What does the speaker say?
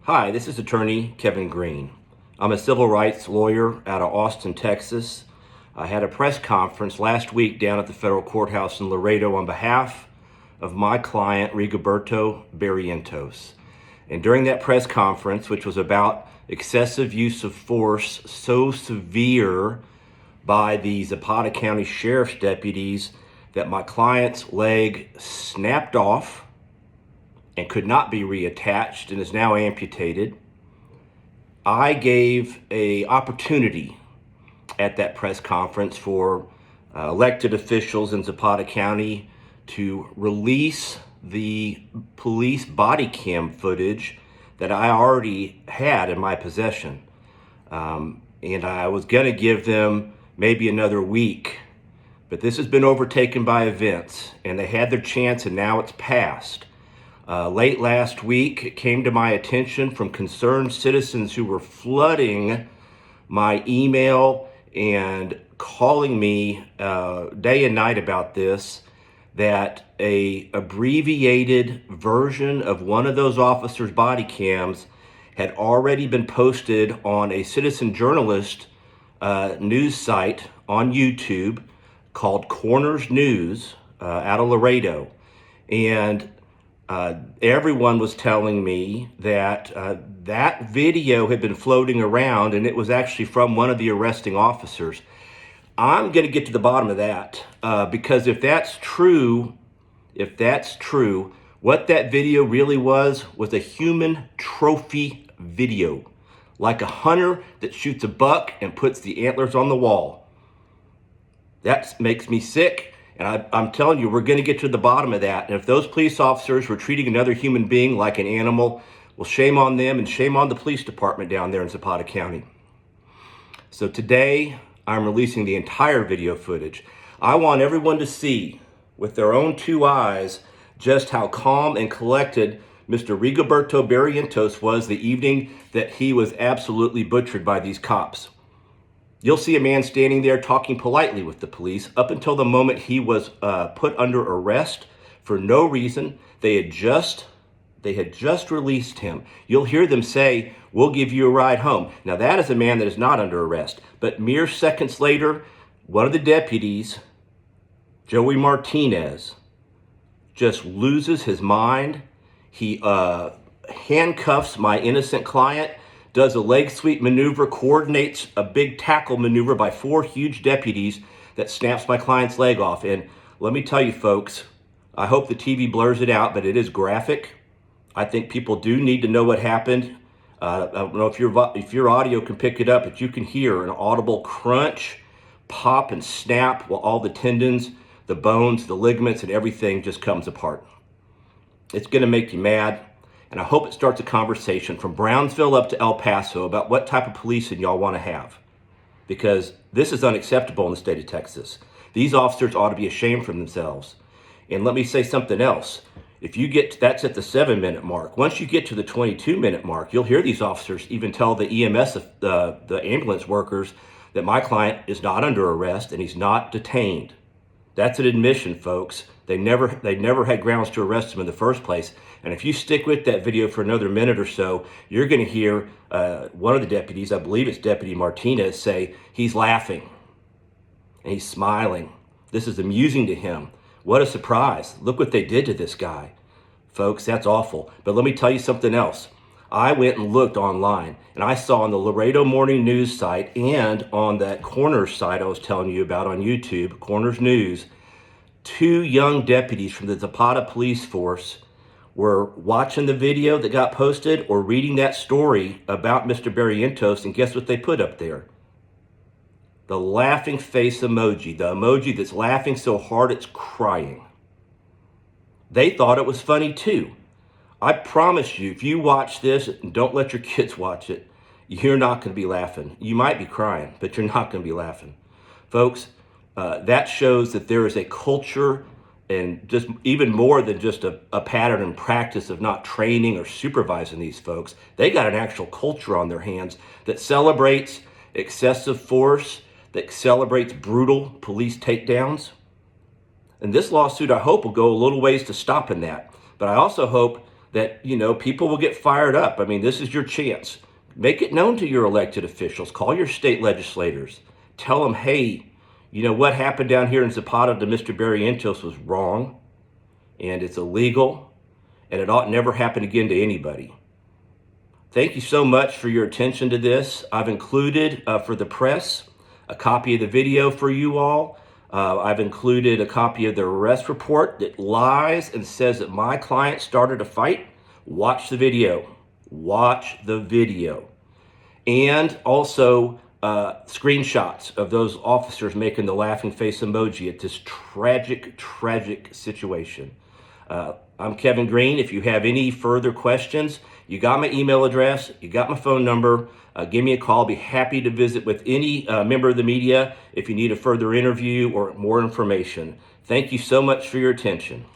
Hi, this is attorney Kevin Green. I'm a civil rights lawyer out of Austin, Texas. I had a press conference last week down at the federal courthouse in Laredo on behalf of my client, Rigoberto Barrientos. And during that press conference, which was about excessive use of force so severe by the Zapata County Sheriff's deputies that my client's leg snapped off and could not be reattached and is now amputated, I gave an opportunity at that press conference for elected officials in Zapata County to release the police body cam footage that I already had in my possession. And I was going to give them maybe another week, but this has been overtaken by events, and they had their chance, and now it's passed. Late last week, it came to my attention from concerned citizens who were flooding my email and calling me day and night about this, that a abbreviated version of one of those officers' body cams had already been posted on a citizen journalist news site on YouTube called Corners News out of Laredo. And everyone was telling me that that video had been floating around, and it was actually from one of the arresting officers. I'm going to get to the bottom of that because if that's true, what that video really was a human trophy video, like a hunter that shoots a buck and puts the antlers on the wall. That makes me sick. And I'm telling you, we're going to get to the bottom of that. And if those police officers were treating another human being like an animal, well, shame on them and shame on the police department down there in Zapata County. So today, I'm releasing the entire video footage. I want everyone to see with their own two eyes just how calm and collected Mr. Rigoberto Barrientos was the evening that he was absolutely butchered by these cops. You'll see a man standing there talking politely with the police up until the moment he was put under arrest for no reason. They had just released him. You'll hear them say, "We'll give you a ride home." Now that is a man that is not under arrest. But mere seconds later, one of the deputies, Joey Martinez, just loses his mind. He handcuffs my innocent client, does a leg sweep maneuver, coordinates a big tackle maneuver by four huge deputies that snaps my client's leg off. And let me tell you, folks, I hope the TV blurs it out, but it is graphic. I think people do need to know what happened. I don't know if your audio can pick it up, but you can hear an audible crunch, pop, and snap while all the tendons, the bones, the ligaments, and everything just comes apart. It's going to make you mad. And I hope it starts a conversation from Brownsville up to El Paso about what type of policing y'all want to have. Because this is unacceptable in the state of Texas. These officers ought to be ashamed for themselves. And let me say something else. If you get, that's at the 7-minute mark. Once you get to the 22-minute mark, you'll hear these officers even tell the EMS, the ambulance workers, that my client is not under arrest and he's not detained. That's an admission, folks. They never had grounds to arrest him in the first place. And if you stick with that video for another minute or so, you're going to hear one of the deputies, I believe it's Deputy Martinez, say he's laughing and he's smiling. This is amusing to him. What a surprise. Look what they did to this guy. Folks, that's awful. But let me tell you something else. I went and looked online, and I saw on the Laredo Morning News site and on that Corners site I was telling you about on YouTube, Corners News, 2 young deputies from the Zapata police force were watching the video that got posted or reading that story about Mr. Barrientos, and guess what they put up there? The laughing face emoji, the emoji that's laughing so hard it's crying. They thought it was funny too. I promise you, if you watch this, and don't let your kids watch it, you're not going to be laughing. You might be crying, but you're not going to be laughing. Folks, that shows that there is a culture, and just even more than just a pattern and practice of not training or supervising these folks. They got an actual culture on their hands that celebrates excessive force, that celebrates brutal police takedowns. And this lawsuit, I hope, will go a little ways to stopping that. But I also hope that, people will get fired up. I mean, this is your chance. Make it known to your elected officials. Call your state legislators. Tell them, hey, what happened down here in Zapata to Mr. Barrientos was wrong, and it's illegal, and it ought never happen again to anybody. Thank you so much for your attention to this. I've included for the press a copy of the video for you all. I've included a copy of the arrest report that lies and says that my client started a fight. Watch the video. Watch the video. And also screenshots of those officers making the laughing face emoji at this tragic, tragic situation. I'm Kevin Green. If you have any further questions, you got my email address, you got my phone number. Give me a call. I'll be happy to visit with any member of the media if you need a further interview or more information. Thank you so much for your attention.